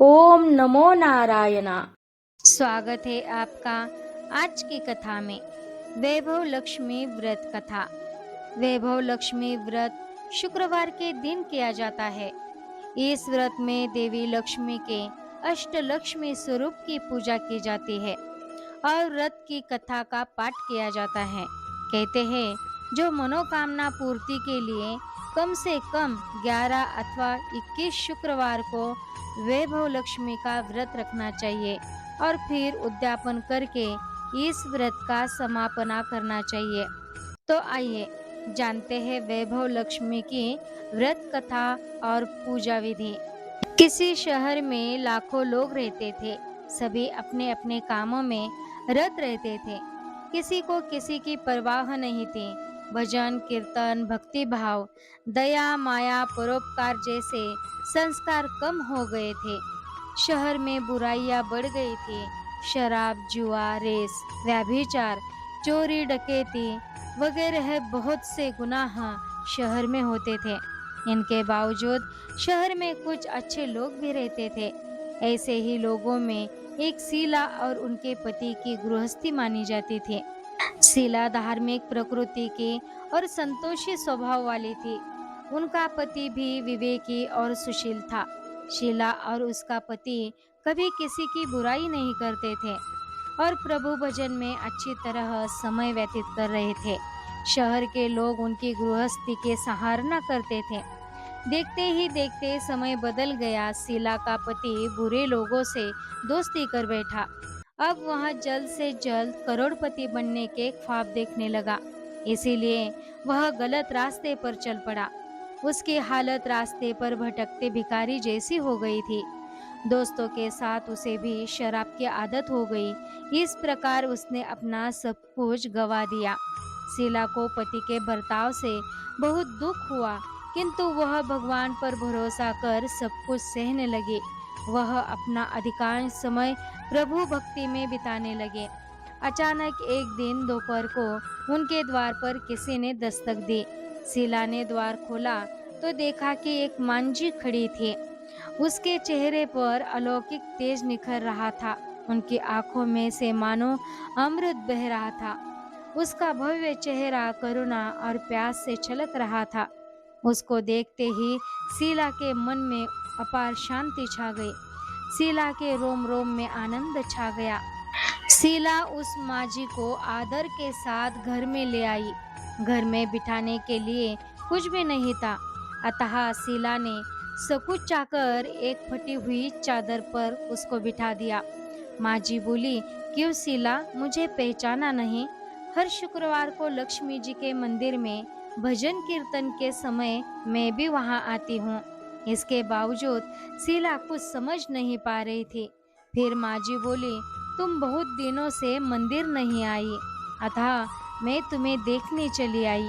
ओम नमो नारायणा। स्वागत है आपका आज की कथा में। वैभव लक्ष्मी व्रत कथा। वैभव लक्ष्मी व्रत शुक्रवार के दिन किया जाता है। इस व्रत में देवी लक्ष्मी के अष्टलक्ष्मी स्वरूप की पूजा की जाती है और व्रत की कथा का पाठ किया जाता है। कहते हैं जो मनोकामना पूर्ति के लिए कम से कम 11 अथवा 21 शुक्रवार को वैभव लक्ष्मी का व्रत रखना चाहिए और फिर उद्यापन करके इस व्रत का समापना करना चाहिए। तो आइए जानते हैं वैभव लक्ष्मी की व्रत कथा और पूजा विधि। किसी शहर में लाखों लोग रहते थे। सभी अपने अपने कामों में रत रहते थे। किसी को किसी की परवाह नहीं थी। भजन कीर्तन भक्ति भाव दया माया परोपकार जैसे संस्कार कम हो गए थे। शहर में बुराइयां बढ़ गई थी। शराब जुआ रेस व्यभिचार चोरी डकैती वगैरह बहुत से गुनाह शहर में होते थे। इनके बावजूद शहर में कुछ अच्छे लोग भी रहते थे। ऐसे ही लोगों में एक शीला और उनके पति की गृहस्थी मानी जाती थी। शीला धार्मिक प्रकृति की और संतोषी स्वभाव वाली थी। उनका पति भी विवेकी और सुशील था। शीला और उसका पति कभी किसी की बुराई नहीं करते थे और प्रभु भजन में अच्छी तरह समय व्यतीत कर रहे थे। शहर के लोग उनकी गृहस्थी के सराहना करते थे। देखते ही देखते समय बदल गया। शीला का पति बुरे लोगों से दोस्ती कर बैठा। अब वह जल्द से जल्द करोड़पति बनने के ख्वाब देखने लगा। इसीलिए वह गलत रास्ते पर चल पड़ा। उसकी हालत रास्ते पर भटकते भिखारी जैसी हो गई थी। दोस्तों के साथ उसे भी शराब की आदत हो गई। इस प्रकार उसने अपना सब कुछ गवा दिया। शीला को पति के बर्ताव से बहुत दुख हुआ, किंतु वह भगवान पर भरोसा कर सब कुछ सहने लगी। वह अपना अधिकांश समय प्रभु भक्ति में बिताने लगे। अचानक एक दिन दोपहर को उनके द्वार पर किसी ने दस्तक दी। शीला ने द्वार खोला तो देखा कि एक मांझी खड़ी थी। उसके चेहरे पर अलौकिक तेज निखर रहा था। उनकी आंखों में से मानो अमृत बह रहा था। उसका भव्य चेहरा करुणा और प्यास से छलक रहा था। उसको देखते ही शीला के मन में अपार शांति छा गई। शीला के रोम रोम में आनंद छा गया। शीला उस माजी को आदर के साथ घर में ले आई। घर में बिठाने के लिए कुछ भी नहीं था, अतः शीला ने सकुच चाकर एक फटी हुई चादर पर उसको बिठा दिया। माजी बोली, क्यों शीला, मुझे पहचाना नहीं? हर शुक्रवार को लक्ष्मी जी के मंदिर में भजन कीर्तन के समय मैं भी वहां आती हूँ। इसके बावजूद शीला कुछ समझ नहीं पा रही थी। फिर माजी बोली, तुम बहुत दिनों से मंदिर नहीं आई, अतः मैं तुम्हें देखने चली आई।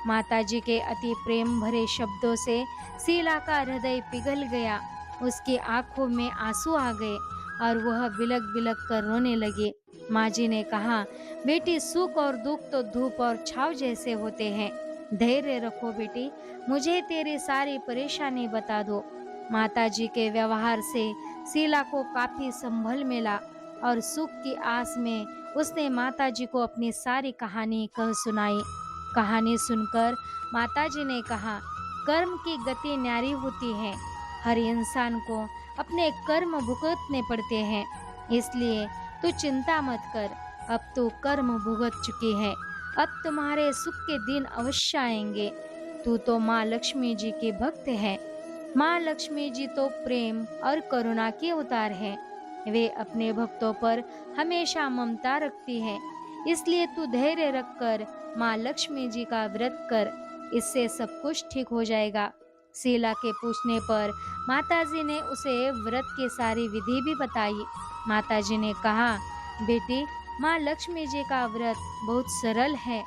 माताजी के अति प्रेम भरे शब्दों से शीला का हृदय पिघल गया। उसकी आंखों में आंसू आ गए और वह बिलक बिलक कर रोने लगी। माँ जी ने कहा, बेटी, सुख और दुख तो धूप और छाव जैसे होते हैं। धैर्य रखो बेटी, मुझे तेरी सारी परेशानी बता दो। माता जी के व्यवहार से शीला को काफी संभल मिला और सुख की आस में उसने माता जी को अपनी सारी कहानी कह सुनाई। कहानी सुनकर माता जी ने कहा, कर्म की गति न्यारी होती है। हर इंसान को अपने कर्म भुगतने पड़ते हैं। इसलिए तू चिंता मत कर, अब तू कर्म भुगत चुकी है। अब तुम्हारे सुख के दिन अवश्य आएंगे। तू तो माँ लक्ष्मी जी की भक्त है। माँ लक्ष्मी जी तो प्रेम और करुणा के अवतार है। वे अपने भक्तों पर हमेशा ममता रखती है। इसलिए तू धैर्य रखकर माँ लक्ष्मी जी का व्रत कर, इससे सब कुछ ठीक हो जाएगा। शीला के पूछने पर माताजी ने उसे व्रत की सारी विधि भी बताई। माताजी ने कहा, बेटी, माँ लक्ष्मी जी का व्रत बहुत सरल है।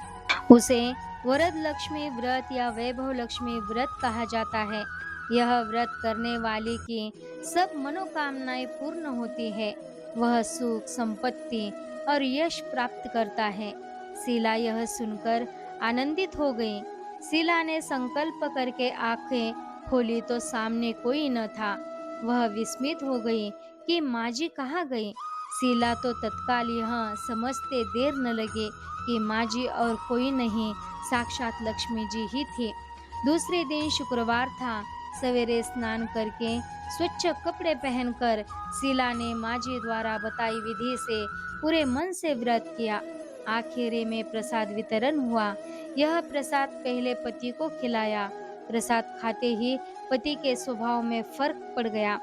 उसे वरद लक्ष्मी व्रत या वैभव लक्ष्मी व्रत कहा जाता है। यह व्रत करने वाले की सब मनोकामनाएं पूर्ण होती है। वह सुख संपत्ति और यश प्राप्त करता है। शीला यह सुनकर आनंदित हो गई। शीला ने संकल्प करके आंखें खोली तो सामने कोई न था। वह विस्मित हो गई कि माँ जी कहाँ गई। शीला तो तत्काल यह समझते देर न लगे कि माँ जी और कोई नहीं, साक्षात लक्ष्मी जी ही थी। दूसरे दिन शुक्रवार था। सवेरे स्नान करके स्वच्छ कपड़े पहनकर शीला ने माँ जी द्वारा बताई विधि से पूरे मन से व्रत किया। आखिरी में प्रसाद वितरण हुआ। यह प्रसाद पहले पति को खिलाया। प्रसाद खाते ही पति के स्वभाव में फर्क पड़ गया।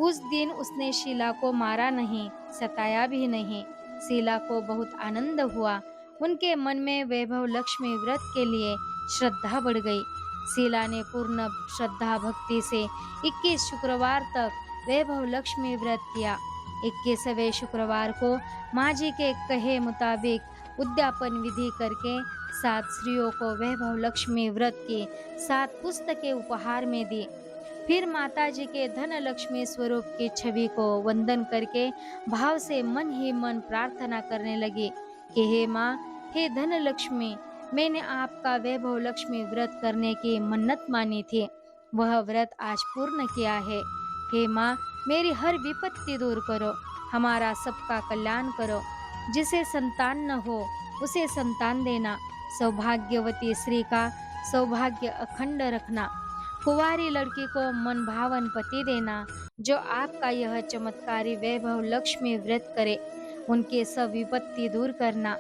उस दिन उसने शीला को मारा नहीं, सताया भी नहीं। शीला को बहुत आनंद हुआ। उनके मन में वैभव लक्ष्मी व्रत के लिए श्रद्धा बढ़ गई। शीला ने पूर्ण श्रद्धा भक्ति से 21 शुक्रवार तक वैभव लक्ष्मी व्रत किया। 21वें शुक्रवार को माँ जी के कहे मुताबिक उद्यापन विधि करके 7 स्त्रियों को वैभव लक्ष्मी व्रत की 7 पुस्तकें उपहार में दी। फिर माता जी के धन लक्ष्मी स्वरूप की छवि को वंदन करके भाव से मन ही मन प्रार्थना करने लगी कि हे माँ, हे धन लक्ष्मी, मैंने आपका वैभव लक्ष्मी व्रत करने की मन्नत मानी थी, वह व्रत आज पूर्ण किया है। हे माँ, मेरी हर विपत्ति दूर करो, हमारा सबका कल्याण करो। जिसे संतान न हो उसे संतान देना, सौभाग्यवती स्त्री का सौभाग्य अखंड रखना, कुंवारी लड़की को मन भावन पति देना। जो आपका यह चमत्कारी वैभव लक्ष्मी व्रत करे, उनके सब विपत्ति दूर करना,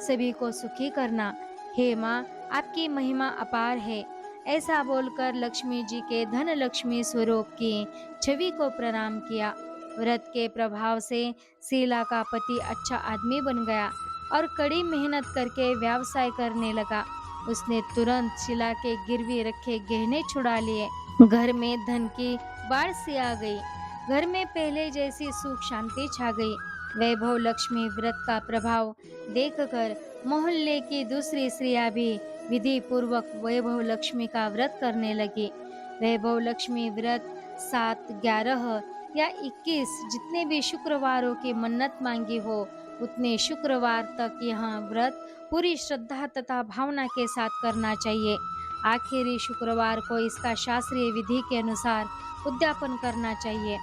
सभी को सुखी करना। हे माँ, आपकी महिमा अपार है। ऐसा बोलकर लक्ष्मी जी के धन लक्ष्मी स्वरूप की छवि को प्रणाम किया। व्रत के प्रभाव से शीला का पति अच्छा आदमी बन गया और कड़ी मेहनत करके व्यवसाय करने लगा। उसने तुरंत शीला के गिरवी रखे गहने छुड़ा लिए। घर में धन की बाढ़ सी आ गई। घर में पहले जैसी सुख शांति छा गई। वैभव लक्ष्मी व्रत का प्रभाव देखकर मोहल्ले की दूसरी स्त्रियां भी विधि पूर्वक वैभव लक्ष्मी का व्रत करने लगी। वैभव लक्ष्मी व्रत 7, 11 या 21 जितने भी शुक्रवारों की मन्नत मांगी हो, उतने शुक्रवार तक यह व्रत पूरी श्रद्धा तथा भावना के साथ करना चाहिए। आखिरी शुक्रवार को इसका शास्त्रीय विधि के अनुसार उद्यापन करना चाहिए।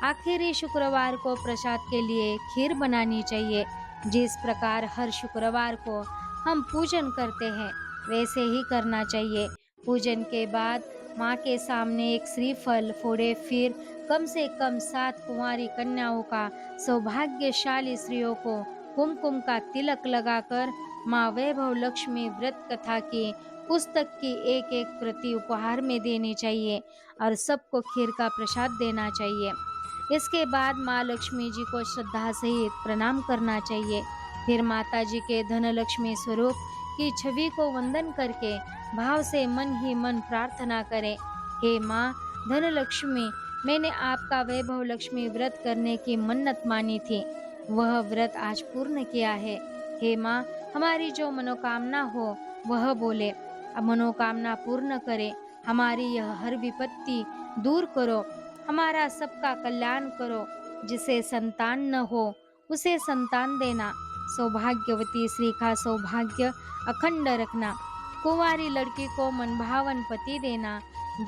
आखिरी शुक्रवार को प्रसाद के लिए खीर बनानी चाहिए। जिस प्रकार हर शुक्रवार को हम पूजन करते हैं, वैसे ही करना चाहिए। पूजन के बाद माँ के सामने एक श्रीफल फोड़े, फिर कम से कम 7 कुंवारी कन्याओं का सौभाग्यशाली स्त्रियों को कुमकुम का तिलक लगाकर माँ वैभव लक्ष्मी व्रत कथा की पुस्तक की एक एक प्रति उपहार में देनी चाहिए और सबको खीर का प्रसाद देना चाहिए। इसके बाद माँ लक्ष्मी जी को श्रद्धा सहित प्रणाम करना चाहिए। फिर माता जी के धन लक्ष्मी स्वरूप की छवि को वंदन करके भाव से मन ही मन प्रार्थना करें, हे माँ धन लक्ष्मी, मैंने आपका वैभव लक्ष्मी व्रत करने की मन्नत मानी थी, वह व्रत आज पूर्ण किया है। हे माँ, हमारी जो मनोकामना हो वह बोले, अब मनोकामना पूर्ण करे, हमारी यह हर विपत्ति दूर करो, हमारा सबका कल्याण करो। जिसे संतान न हो उसे संतान देना, सौभाग्यवती स्त्री का सौभाग्य अखंड रखना, कुंवारी लड़की को मनभावन पति देना।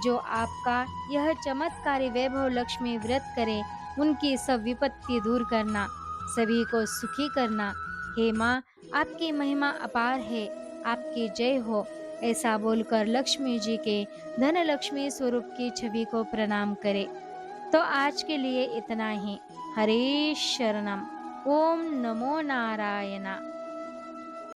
जो आपका यह चमत्कारी वैभव लक्ष्मी व्रत करे, उनकी सब विपत्ति दूर करना, सभी को सुखी करना। हे माँ, आपकी महिमा अपार है, आपकी जय हो। ऐसा बोलकर लक्ष्मी जी के धन लक्ष्मी स्वरूप की छवि को प्रणाम करें। तो आज के लिए इतना ही। हरे शरणम। ओम नमो नारायणा।